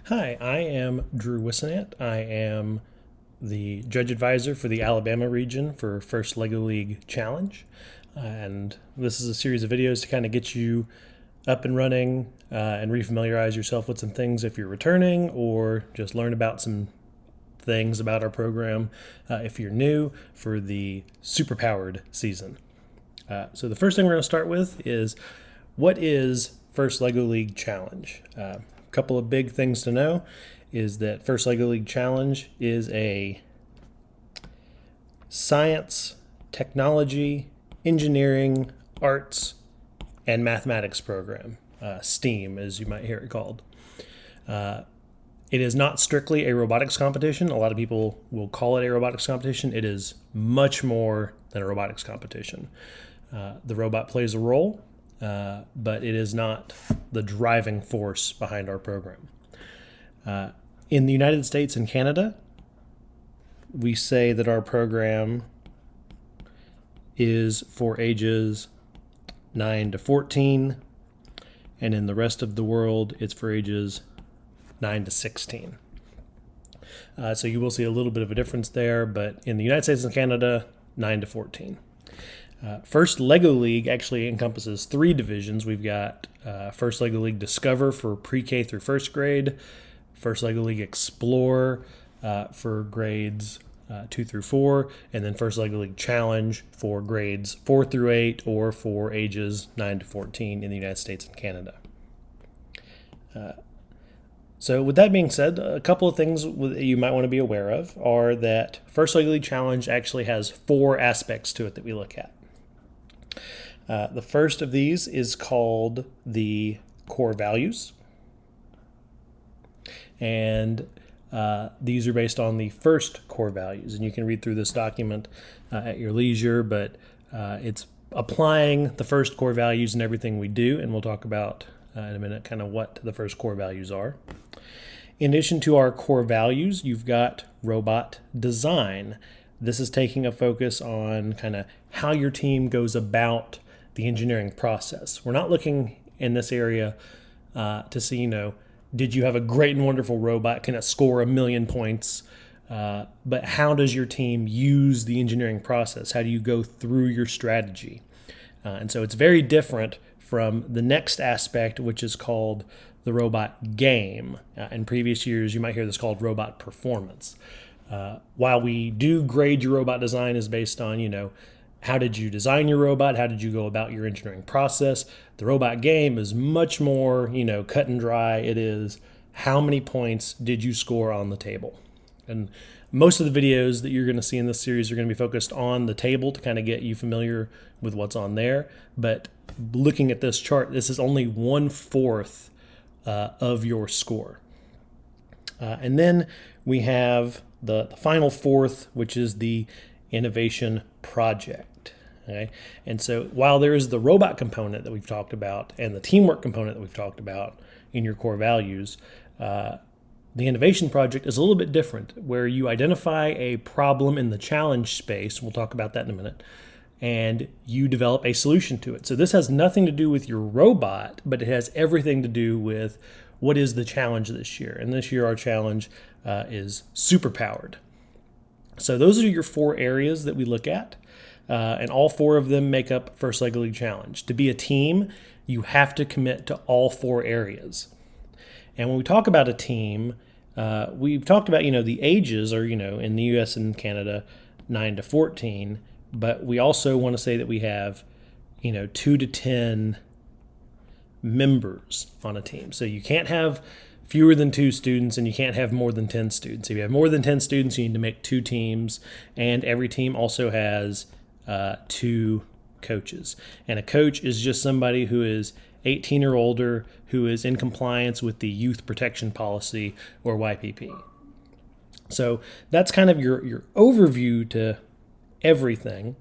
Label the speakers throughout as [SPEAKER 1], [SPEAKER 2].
[SPEAKER 1] Hi, I am Drew Wissenant. I am the judge advisor for the Alabama region for First Lego League Challenge. And this is a series of videos to kind of get you up and running and refamiliarize yourself with some things if you're returning, or just learn about some things about our program if you're new for the superpowered season. So the first thing we're going to start with is, what is First Lego League Challenge? A couple of big things to know is that First Lego League Challenge is a science, technology, engineering, arts, and mathematics program, STEAM, as you might hear it called. It is not strictly a robotics competition. A lot of people will call it a robotics competition. It is much more than a robotics competition. The robot plays a role, but it is not the driving force behind our program. In the United States and Canada, we say that our program is for ages 9 to 14, and in the rest of the world, it's for ages 9 to 16. So you will see a little bit of a difference there, but in the United States and Canada, 9 to 14. First Lego League actually encompasses 3 divisions. We've got First Lego League Discover for pre-K through first grade, First Lego League Explore for grades 2 through 4, and then First Lego League Challenge for grades 4 through 8, or for ages 9 to 14 in the United States and Canada. So with that being said, a couple of things that you might want to be aware of are that First Lego League Challenge actually has 4 aspects to it that we look at. The first of these is called the core values. And these are based on the first core values. And you can read through this document at your leisure, but it's applying the first core values in everything we do. And we'll talk about in a minute kind of what the first core values are. In addition to our core values, you've got robot design. This is taking a focus on kind of how your team goes about the engineering process. We're not looking in this area to see, did you have a great and wonderful robot? Can it score 1,000,000 points? But how does your team use the engineering process? How do you go through your strategy? And so it's very different from the next aspect, which is called the robot game. In previous years, you might hear this called robot performance. While we do grade your robot design is based on, how did you design your robot? How did you go about your engineering process? The robot game is much more, cut and dry. It is, how many points did you score on the table? And most of the videos that you're going to see in this series are going to be focused on the table to kind of get you familiar with what's on there. But looking at this chart, this is only 1/4 of your score. And then we have the final fourth, which is the innovation project. Okay? And so while there is the robot component that we've talked about and the teamwork component that we've talked about in your core values, the innovation project is a little bit different, where you identify a problem in the challenge space. We'll talk about that in a minute. And you develop a solution to it. So this has nothing to do with your robot, but it has everything to do with what is the challenge this year. And this year our challenge is superpowered. So those are your 4 areas that we look at. And all 4 of them make up First Lego League Challenge. To be a team, you have to commit to all 4 areas. And when we talk about a team, we've talked about, the ages are, in the US and Canada, 9 to 14. But we also want to say that we have, 2 to 10 members on a team. So you can't have fewer than 2 students, and you can't have more than 10 students. If you have more than 10 students, you need to make 2 teams. And every team also has 2 coaches. And a coach is just somebody who is 18 or older, who is in compliance with the Youth Protection Policy, or YPP. So that's kind of your overview to everything.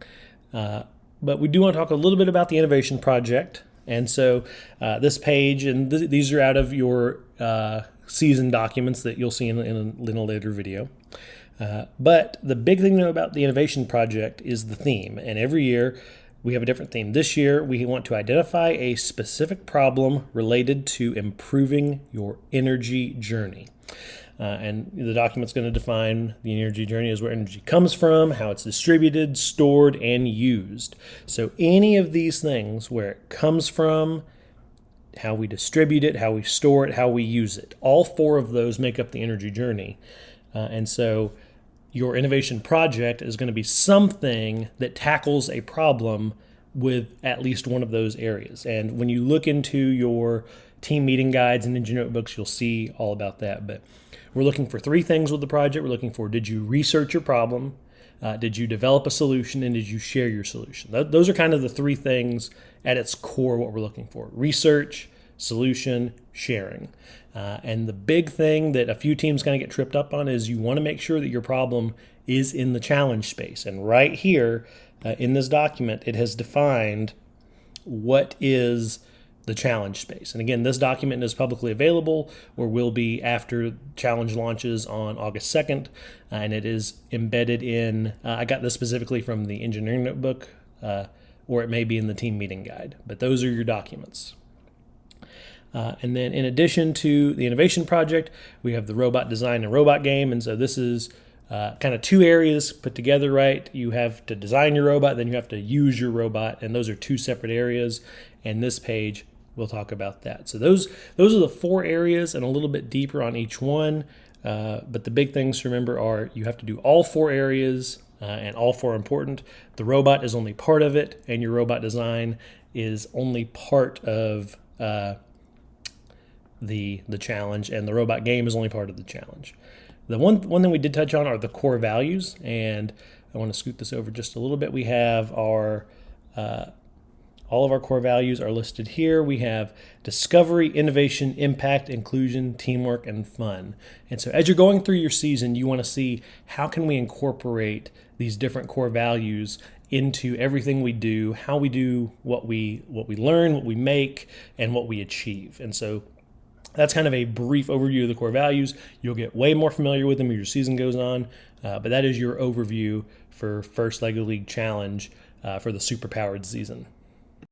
[SPEAKER 1] But we do want to talk a little bit about the innovation project. And so this page, and these are out of your season documents that you'll see in a later video. But the big thing to know about the innovation project is the theme. And every year we have a different theme. This year, we want to identify a specific problem related to improving your energy journey. And the document's going to define the energy journey as where energy comes from, how it's distributed, stored, and used. So any of these things, where it comes from, how we distribute it, how we store it, how we use it, all four of those make up the energy journey. And so your innovation project is going to be something that tackles a problem with at least one of those areas. And when you look into your team meeting guides and in your notebooks, you'll see all about that. But we're looking for three things with the project. We're looking for, did you research your problem? Did you develop a solution? And did you share your solution? Those are kind of the three things at its core, what we're looking for: research, solution, sharing. And the big thing that a few teams kind of get tripped up on is you want to make sure that your problem is in the challenge space. And right here in this document, it has defined what is the challenge space. And again, this document is publicly available, or will be after challenge launches on August 2nd. And it is embedded in, I got this specifically from the engineering notebook, or it may be in the team meeting guide. But those are your documents. And then in addition to the innovation project, we have the robot design and robot game. And so this is kind of two areas put together, right? You have to design your robot, then you have to use your robot. And those are two separate areas. And this page, we'll talk about that. So those are the four areas, and a little bit deeper on each one. But the big things to remember are you have to do all four areas, and all four are important. The robot is only part of it, and your robot design is only part of the challenge, and the robot game is only part of the challenge. The one thing we did touch on are the core values, and I want to scoot this over just a little bit. We have our all of our core values are listed here. We have discovery, innovation, impact, inclusion, teamwork, and fun. And so as you're going through your season, you want to see how can we incorporate these different core values into everything we do, how we do what we learn, what we make, and what we achieve. And so that's kind of a brief overview of the core values. You'll get way more familiar with them as your season goes on, but that is your overview for first LEGO League Challenge for the Superpowered season.